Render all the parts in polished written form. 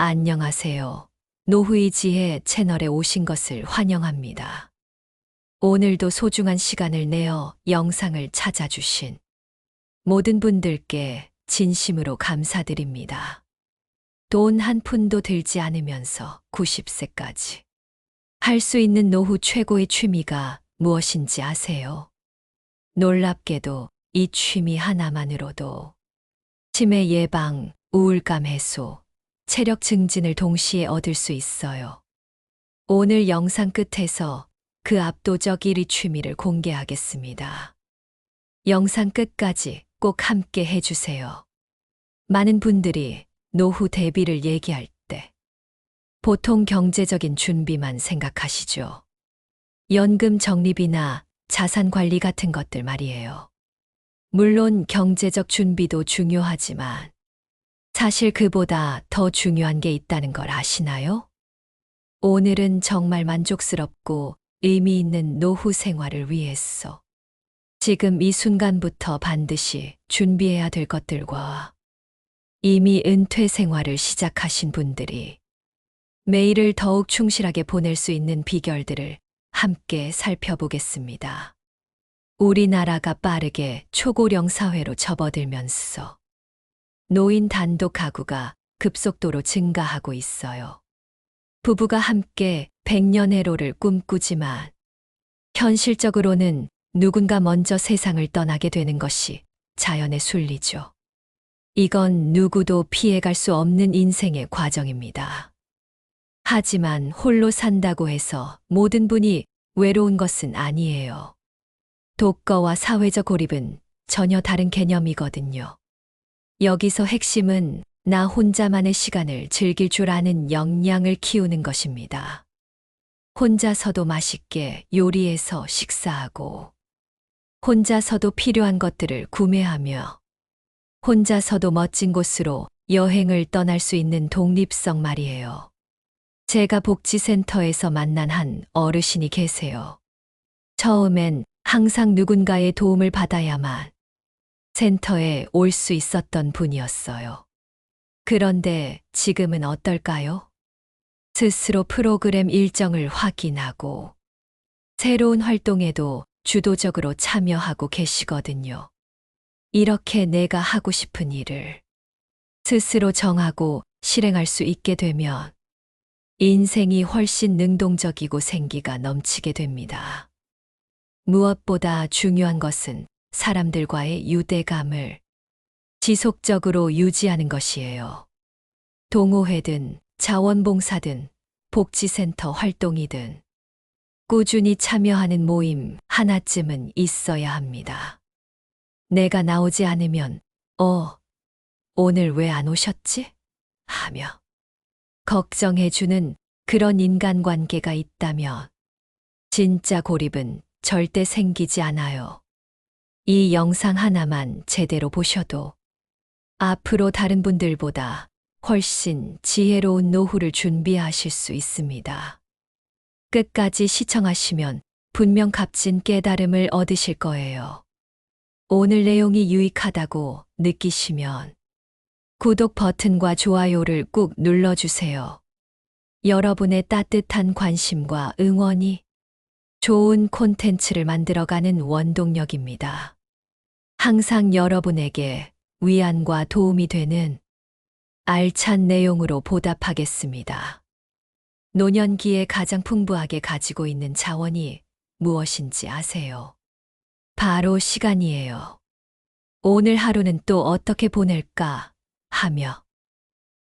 안녕하세요. 노후의 지혜 채널에 오신 것을 환영합니다. 오늘도 소중한 시간을 내어 영상을 찾아주신 모든 분들께 진심으로 감사드립니다. 돈 한 푼도 들지 않으면서 90세까지 할 수 있는 노후 최고의 취미가 무엇인지 아세요? 놀랍게도 이 취미 하나만으로도 치매 예방, 우울감 해소, 체력 증진을 동시에 얻을 수 있어요. 오늘 영상 끝에서 그 압도적 1위 취미를 공개하겠습니다. 영상 끝까지 꼭 함께 해주세요. 많은 분들이 노후 대비를 얘기할 때 보통 경제적인 준비만 생각하시죠. 연금 적립이나 자산 관리 같은 것들 말이에요. 물론 경제적 준비도 중요하지만 사실 그보다 더 중요한 게 있다는 걸 아시나요? 오늘은 정말 만족스럽고 의미 있는 노후 생활을 위해서 지금 이 순간부터 반드시 준비해야 될 것들과 이미 은퇴 생활을 시작하신 분들이 매일을 더욱 충실하게 보낼 수 있는 비결들을 함께 살펴보겠습니다. 우리나라가 빠르게 초고령 사회로 접어들면서 노인 단독 가구가 급속도로 증가하고 있어요. 부부가 함께 100년 해로를 꿈꾸지만 현실적으로는 누군가 먼저 세상을 떠나게 되는 것이 자연의 순리죠. 이건 누구도 피해갈 수 없는 인생의 과정입니다. 하지만 홀로 산다고 해서 모든 분이 외로운 것은 아니에요. 독거와 사회적 고립은 전혀 다른 개념이거든요. 여기서 핵심은 나 혼자만의 시간을 즐길 줄 아는 역량을 키우는 것입니다. 혼자서도 맛있게 요리해서 식사하고, 혼자서도 필요한 것들을 구매하며, 혼자서도 멋진 곳으로 여행을 떠날 수 있는 독립성 말이에요. 제가 복지센터에서 만난 한 어르신이 계세요. 처음엔 항상 누군가의 도움을 받아야만 센터에 올 수 있었던 분이었어요. 그런데 지금은 어떨까요? 스스로 프로그램 일정을 확인하고 새로운 활동에도 주도적으로 참여하고 계시거든요. 이렇게 내가 하고 싶은 일을 스스로 정하고 실행할 수 있게 되면 인생이 훨씬 능동적이고 생기가 넘치게 됩니다. 무엇보다 중요한 것은 사람들과의 유대감을 지속적으로 유지하는 것이에요. 동호회든 자원봉사든 복지센터 활동이든 꾸준히 참여하는 모임 하나쯤은 있어야 합니다. 내가 나오지 않으면 오늘 왜 안 오셨지? 하며 걱정해주는 그런 인간관계가 있다면 진짜 고립은 절대 생기지 않아요. 이 영상 하나만 제대로 보셔도 앞으로 다른 분들보다 훨씬 지혜로운 노후를 준비하실 수 있습니다. 끝까지 시청하시면 분명 값진 깨달음을 얻으실 거예요. 오늘 내용이 유익하다고 느끼시면 구독 버튼과 좋아요를 꾹 눌러주세요. 여러분의 따뜻한 관심과 응원이 좋은 콘텐츠를 만들어가는 원동력입니다. 항상 여러분에게 위안과 도움이 되는 알찬 내용으로 보답하겠습니다. 노년기에 가장 풍부하게 가지고 있는 자원이 무엇인지 아세요? 바로 시간이에요. 오늘 하루는 또 어떻게 보낼까 하며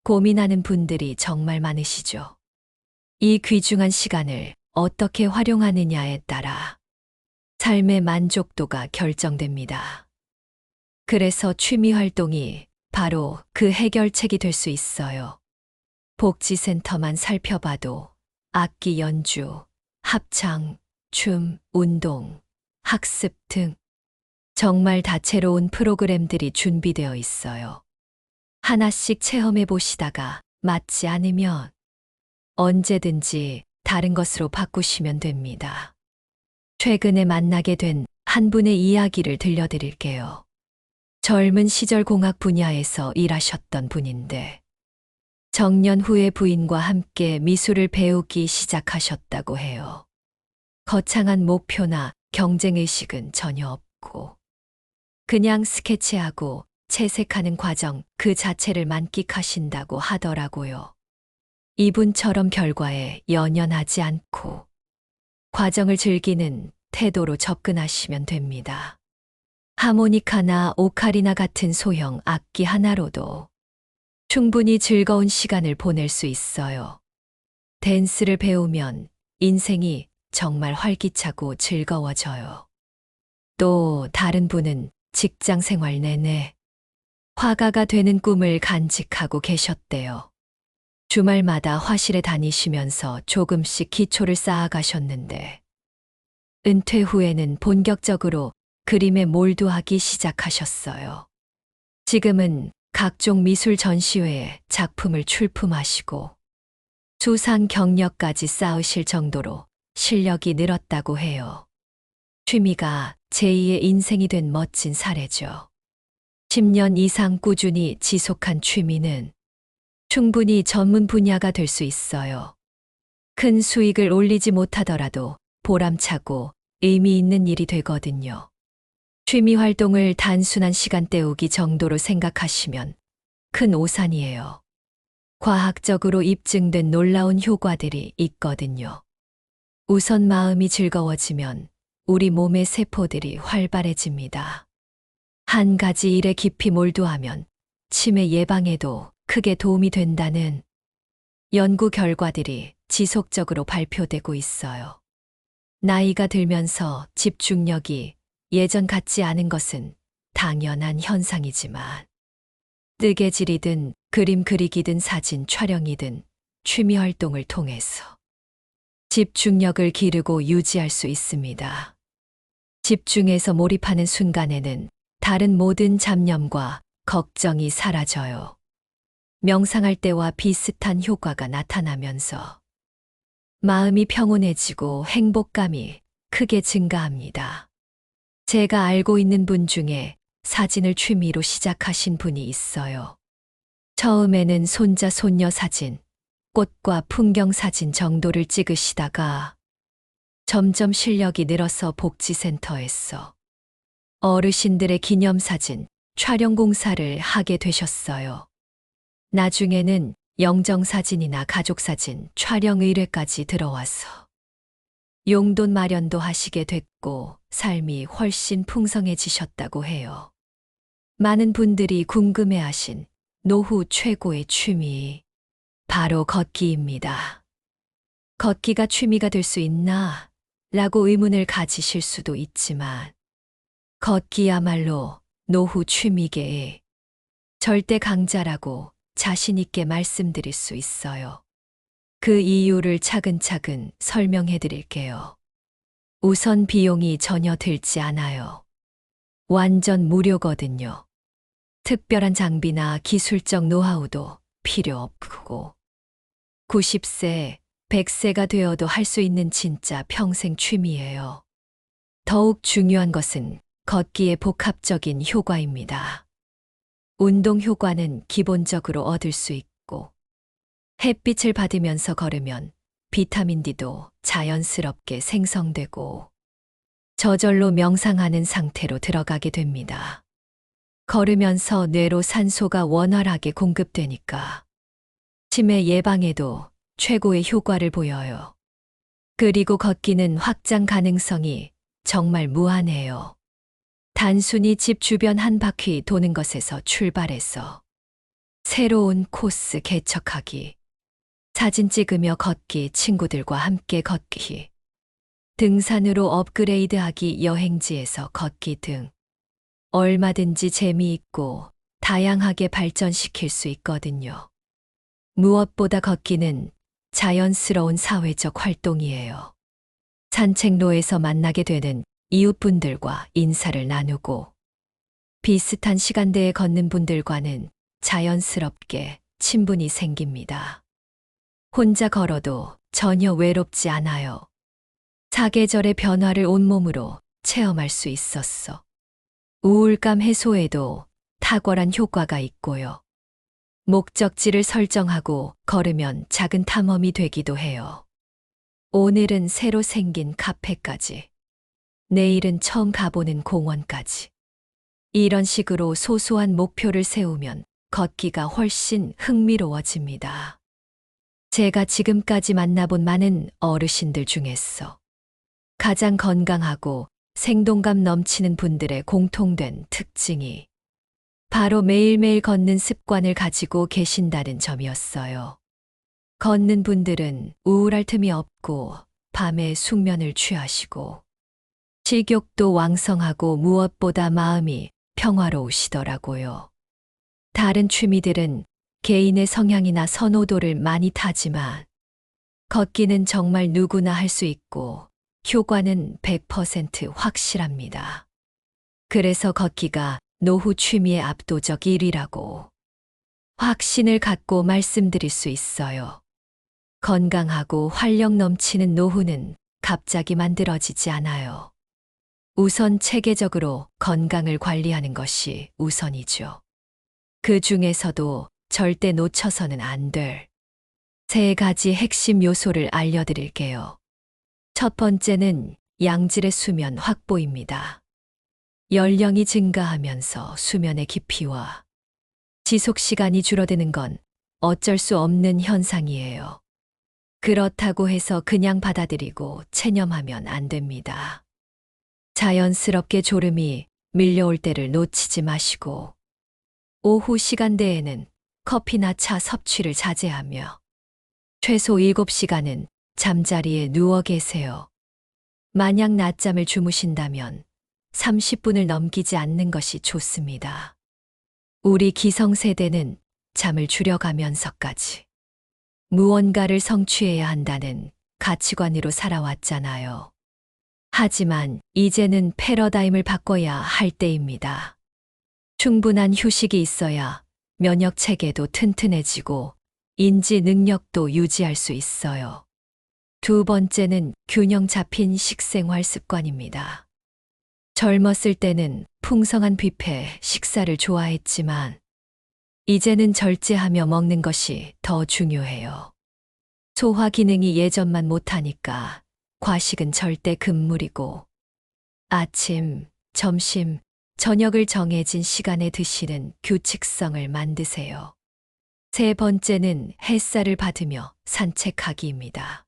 고민하는 분들이 정말 많으시죠. 이 귀중한 시간을 어떻게 활용하느냐에 따라 삶의 만족도가 결정됩니다. 그래서 취미 활동이 바로 그 해결책이 될 수 있어요. 복지센터만 살펴봐도 악기 연주, 합창, 춤, 운동, 학습 등 정말 다채로운 프로그램들이 준비되어 있어요. 하나씩 체험해 보시다가 맞지 않으면 언제든지 다른 것으로 바꾸시면 됩니다. 최근에 만나게 된 한 분의 이야기를 들려드릴게요. 젊은 시절 공학 분야에서 일하셨던 분인데 정년 후에 부인과 함께 미술을 배우기 시작하셨다고 해요. 거창한 목표나 경쟁의식은 전혀 없고, 그냥 스케치하고 채색하는 과정 그 자체를 만끽하신다고 하더라고요. 이분처럼 결과에 연연하지 않고 과정을 즐기는 태도로 접근하시면 됩니다. 하모니카나 오카리나 같은 소형 악기 하나로도 충분히 즐거운 시간을 보낼 수 있어요. 댄스를 배우면 인생이 정말 활기차고 즐거워져요. 또 다른 분은 직장 생활 내내 화가가 되는 꿈을 간직하고 계셨대요. 주말마다 화실에 다니시면서 조금씩 기초를 쌓아가셨는데, 은퇴 후에는 본격적으로 그림에 몰두하기 시작하셨어요. 지금은 각종 미술 전시회에 작품을 출품하시고 수상 경력까지 쌓으실 정도로 실력이 늘었다고 해요. 취미가 제2의 인생이 된 멋진 사례죠. 10년 이상 꾸준히 지속한 취미는 충분히 전문 분야가 될 수 있어요. 큰 수익을 올리지 못하더라도 보람차고 의미 있는 일이 되거든요. 취미 활동을 단순한 시간 때우기 정도로 생각하시면 큰 오산이에요. 과학적으로 입증된 놀라운 효과들이 있거든요. 우선 마음이 즐거워지면 우리 몸의 세포들이 활발해집니다. 한 가지 일에 깊이 몰두하면 치매 예방에도 크게 도움이 된다는 연구 결과들이 지속적으로 발표되고 있어요. 나이가 들면서 집중력이 예전 같지 않은 것은 당연한 현상이지만, 뜨개질이든 그림 그리기든 사진 촬영이든 취미 활동을 통해서 집중력을 기르고 유지할 수 있습니다. 집중해서 몰입하는 순간에는 다른 모든 잡념과 걱정이 사라져요. 명상할 때와 비슷한 효과가 나타나면서 마음이 평온해지고 행복감이 크게 증가합니다. 제가 알고 있는 분 중에 사진을 취미로 시작하신 분이 있어요. 처음에는 손자, 손녀 사진, 꽃과 풍경 사진 정도를 찍으시다가 점점 실력이 늘어서 복지센터에서 어르신들의 기념사진, 촬영 공사를 하게 되셨어요. 나중에는 영정사진이나 가족사진 촬영 의뢰까지 들어와서 용돈 마련도 하시게 됐고 삶이 훨씬 풍성해지셨다고 해요. 많은 분들이 궁금해하신 노후 최고의 취미, 바로 걷기입니다. 걷기가 취미가 될 수 있나? 라고 의문을 가지실 수도 있지만, 걷기야말로 노후 취미계의 절대 강자라고 자신 있게 말씀드릴 수 있어요. 그 이유를 차근차근 설명해 드릴게요. 우선 비용이 전혀 들지 않아요. 완전 무료거든요. 특별한 장비나 기술적 노하우도 필요 없고, 90세, 100세가 되어도 할 수 있는 진짜 평생 취미예요. 더욱 중요한 것은 걷기의 복합적인 효과입니다. 운동 효과는 기본적으로 얻을 수 있고, 햇빛을 받으면서 걸으면 비타민 D도 자연스럽게 생성되고, 저절로 명상하는 상태로 들어가게 됩니다. 걸으면서 뇌로 산소가 원활하게 공급되니까 치매 예방에도 최고의 효과를 보여요. 그리고 걷기는 확장 가능성이 정말 무한해요. 단순히 집 주변 한 바퀴 도는 것에서 출발해서 새로운 코스 개척하기, 사진 찍으며 걷기, 친구들과 함께 걷기, 등산으로 업그레이드하기, 여행지에서 걷기 등 얼마든지 재미있고 다양하게 발전시킬 수 있거든요. 무엇보다 걷기는 자연스러운 사회적 활동이에요. 산책로에서 만나게 되는 이웃분들과 인사를 나누고, 비슷한 시간대에 걷는 분들과는 자연스럽게 친분이 생깁니다. 혼자 걸어도 전혀 외롭지 않아요. 사계절의 변화를 온몸으로 체험할 수 있었어. 우울감 해소에도 탁월한 효과가 있고요. 목적지를 설정하고 걸으면 작은 탐험이 되기도 해요. 오늘은 새로 생긴 카페까지. 내일은 처음 가보는 공원까지. 이런 식으로 소소한 목표를 세우면 걷기가 훨씬 흥미로워집니다. 제가 지금까지 만나본 많은 어르신들 중에서 가장 건강하고 생동감 넘치는 분들의 공통된 특징이 바로 매일매일 걷는 습관을 가지고 계신다는 점이었어요. 걷는 분들은 우울할 틈이 없고 밤에 숙면을 취하시고 식욕도 왕성하고 무엇보다 마음이 평화로우시더라고요. 다른 취미들은 개인의 성향이나 선호도를 많이 타지만 걷기는 정말 누구나 할 수 있고 효과는 100% 확실합니다. 그래서 걷기가 노후 취미의 압도적 1위라고 확신을 갖고 말씀드릴 수 있어요. 건강하고 활력 넘치는 노후는 갑자기 만들어지지 않아요. 우선 체계적으로 건강을 관리하는 것이 우선이죠. 그 중에서도 절대 놓쳐서는 안 될 3가지 핵심 요소를 알려드릴게요. 첫 번째는 양질의 수면 확보입니다. 연령이 증가하면서 수면의 깊이와 지속 시간이 줄어드는 건 어쩔 수 없는 현상이에요. 그렇다고 해서 그냥 받아들이고 체념하면 안 됩니다. 자연스럽게 졸음이 밀려올 때를 놓치지 마시고 오후 시간대에는 커피나 차 섭취를 자제하며 최소 7시간은 잠자리에 누워 계세요. 만약 낮잠을 주무신다면 30분을 넘기지 않는 것이 좋습니다. 우리 기성세대는 잠을 줄여가면서까지 무언가를 성취해야 한다는 가치관으로 살아왔잖아요. 하지만 이제는 패러다임을 바꿔야 할 때입니다. 충분한 휴식이 있어야 면역 체계도 튼튼해지고 인지 능력도 유지할 수 있어요. 두 번째는 균형 잡힌 식생활 습관입니다. 젊었을 때는 풍성한 뷔페 식사를 좋아했지만 이제는 절제하며 먹는 것이 더 중요해요. 소화 기능이 예전만 못하니까 과식은 절대 금물이고 아침, 점심, 저녁을 정해진 시간에 드시는 규칙성을 만드세요. 세 번째는 햇살을 받으며 산책하기입니다.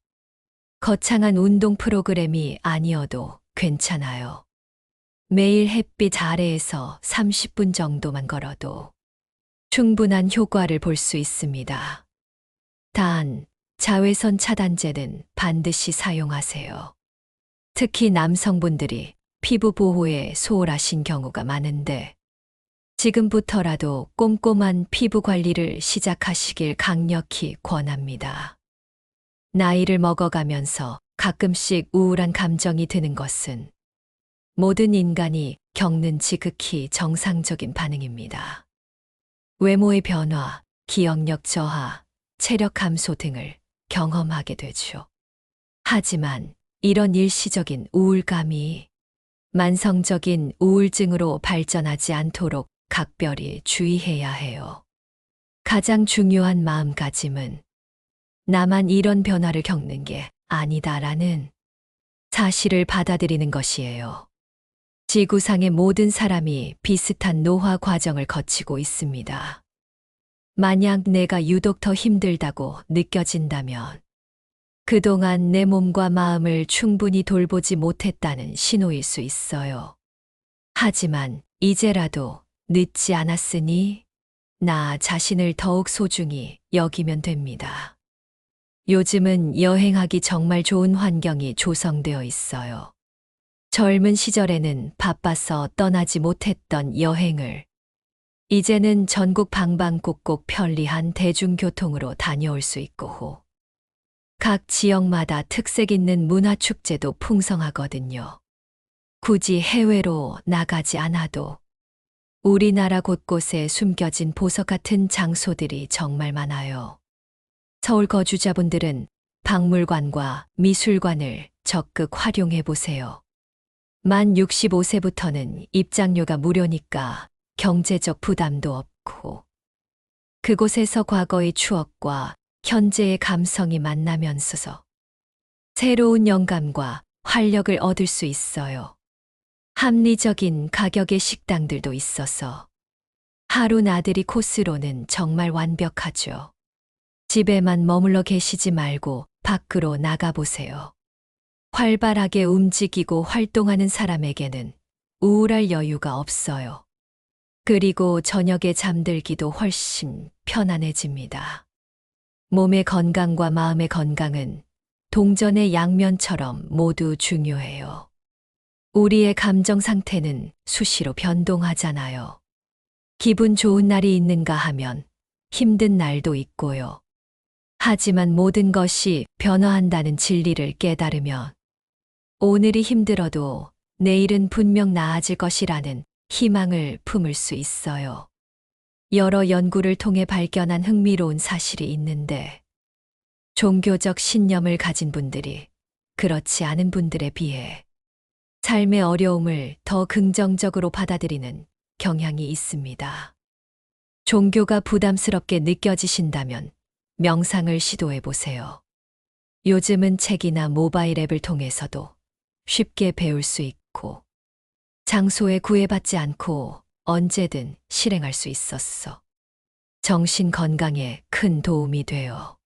거창한 운동 프로그램이 아니어도 괜찮아요. 매일 햇빛 아래에서 30분 정도만 걸어도 충분한 효과를 볼 수 있습니다. 단, 자외선 차단제는 반드시 사용하세요. 특히 남성분들이 피부 보호에 소홀하신 경우가 많은데 지금부터라도 꼼꼼한 피부 관리를 시작하시길 강력히 권합니다. 나이를 먹어가면서 가끔씩 우울한 감정이 드는 것은 모든 인간이 겪는 지극히 정상적인 반응입니다. 외모의 변화, 기억력 저하, 체력 감소 등을 경험하게 되죠. 하지만 이런 일시적인 우울감이 만성적인 우울증으로 발전하지 않도록 각별히 주의해야 해요. 가장 중요한 마음가짐은 나만 이런 변화를 겪는 게 아니다라는 사실을 받아들이는 것이에요. 지구상의 모든 사람이 비슷한 노화 과정을 거치고 있습니다. 만약 내가 유독 더 힘들다고 느껴진다면 그동안 내 몸과 마음을 충분히 돌보지 못했다는 신호일 수 있어요. 하지만 이제라도 늦지 않았으니 나 자신을 더욱 소중히 여기면 됩니다. 요즘은 여행하기 정말 좋은 환경이 조성되어 있어요. 젊은 시절에는 바빠서 떠나지 못했던 여행을 이제는 전국 방방곡곡 편리한 대중교통으로 다녀올 수 있고 각 지역마다 특색 있는 문화축제도 풍성하거든요. 굳이 해외로 나가지 않아도 우리나라 곳곳에 숨겨진 보석 같은 장소들이 정말 많아요. 서울 거주자분들은 박물관과 미술관을 적극 활용해 보세요. 만 65세부터는 입장료가 무료니까 경제적 부담도 없고 그곳에서 과거의 추억과 현재의 감성이 만나면서 새로운 영감과 활력을 얻을 수 있어요. 합리적인 가격의 식당들도 있어서 하루 나들이 코스로는 정말 완벽하죠. 집에만 머물러 계시지 말고 밖으로 나가보세요. 활발하게 움직이고 활동하는 사람에게는 우울할 여유가 없어요. 그리고 저녁에 잠들기도 훨씬 편안해집니다. 몸의 건강과 마음의 건강은 동전의 양면처럼 모두 중요해요. 우리의 감정 상태는 수시로 변동하잖아요. 기분 좋은 날이 있는가 하면 힘든 날도 있고요. 하지만 모든 것이 변화한다는 진리를 깨달으면 오늘이 힘들어도 내일은 분명 나아질 것이라는 희망을 품을 수 있어요. 여러 연구를 통해 발견한 흥미로운 사실이 있는데 종교적 신념을 가진 분들이 그렇지 않은 분들에 비해 삶의 어려움을 더 긍정적으로 받아들이는 경향이 있습니다. 종교가 부담스럽게 느껴지신다면 명상을 시도해 보세요. 요즘은 책이나 모바일 앱을 통해서도 쉽게 배울 수 있고 장소에 구애받지 않고 언제든 실행할 수 있었어. 정신 건강에 큰 도움이 돼요.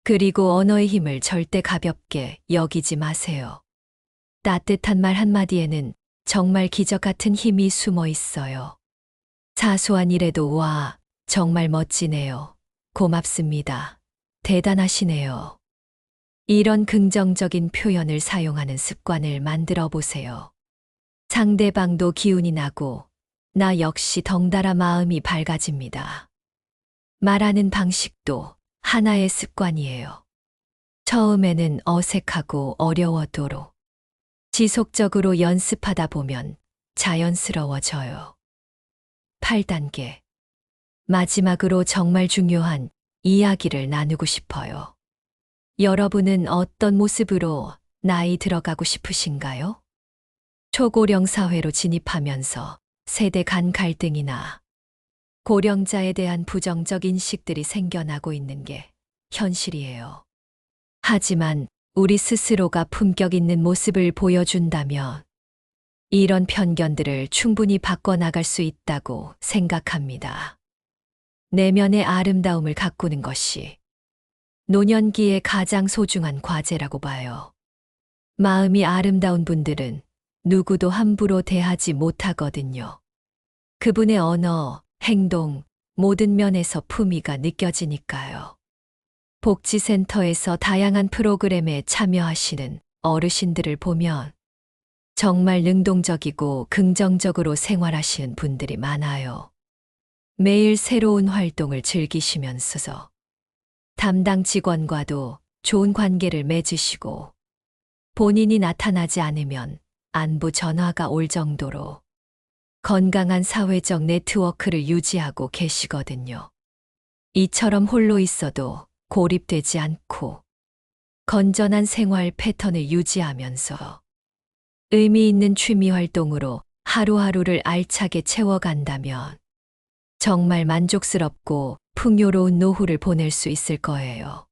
그리고 언어의 힘을 절대 가볍게 여기지 마세요. 따뜻한 말 한마디에는 정말 기적 같은 힘이 숨어 있어요. 사소한 일에도 와, 정말 멋지네요. 고맙습니다. 대단하시네요. 이런 긍정적인 표현을 사용하는 습관을 만들어 보세요. 상대방도 기운이 나고 나 역시 덩달아 마음이 밝아집니다. 말하는 방식도 하나의 습관이에요. 처음에는 어색하고 어려워도록 지속적으로 연습하다 보면 자연스러워져요. 8단계. 마지막으로 정말 중요한 이야기를 나누고 싶어요. 여러분은 어떤 모습으로 나이 들어가고 싶으신가요? 초고령 사회로 진입하면서 세대 간 갈등이나 고령자에 대한 부정적 인식들이 생겨나고 있는 게 현실이에요. 하지만 우리 스스로가 품격 있는 모습을 보여준다면 이런 편견들을 충분히 바꿔나갈 수 있다고 생각합니다. 내면의 아름다움을 가꾸는 것이 노년기의 가장 소중한 과제라고 봐요. 마음이 아름다운 분들은 누구도 함부로 대하지 못하거든요. 그분의 언어, 행동, 모든 면에서 품위가 느껴지니까요. 복지센터에서 다양한 프로그램에 참여하시는 어르신들을 보면 정말 능동적이고 긍정적으로 생활하시는 분들이 많아요. 매일 새로운 활동을 즐기시면서 담당 직원과도 좋은 관계를 맺으시고 본인이 나타나지 않으면 안부 전화가 올 정도로 건강한 사회적 네트워크를 유지하고 계시거든요. 이처럼 홀로 있어도 고립되지 않고 건전한 생활 패턴을 유지하면서 의미 있는 취미 활동으로 하루하루를 알차게 채워간다면 정말 만족스럽고 풍요로운 노후를 보낼 수 있을 거예요.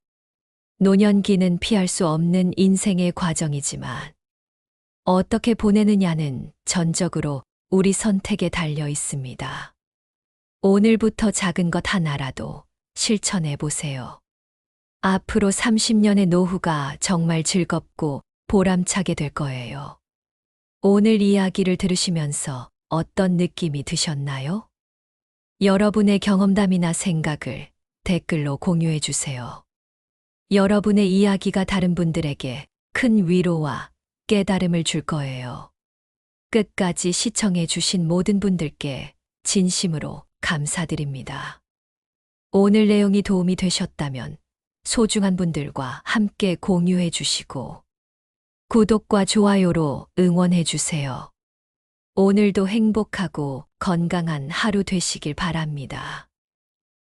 노년기는 피할 수 없는 인생의 과정이지만 어떻게 보내느냐는 전적으로 우리 선택에 달려 있습니다. 오늘부터 작은 것 하나라도 실천해 보세요. 앞으로 30년의 노후가 정말 즐겁고 보람차게 될 거예요. 오늘 이야기를 들으시면서 어떤 느낌이 드셨나요? 여러분의 경험담이나 생각을 댓글로 공유해 주세요. 여러분의 이야기가 다른 분들에게 큰 위로와 깨달음을 줄 거예요. 끝까지 시청해 주신 모든 분들께 진심으로 감사드립니다. 오늘 내용이 도움이 되셨다면 소중한 분들과 함께 공유해 주시고 구독과 좋아요로 응원해 주세요. 오늘도 행복하고 건강한 하루 되시길 바랍니다.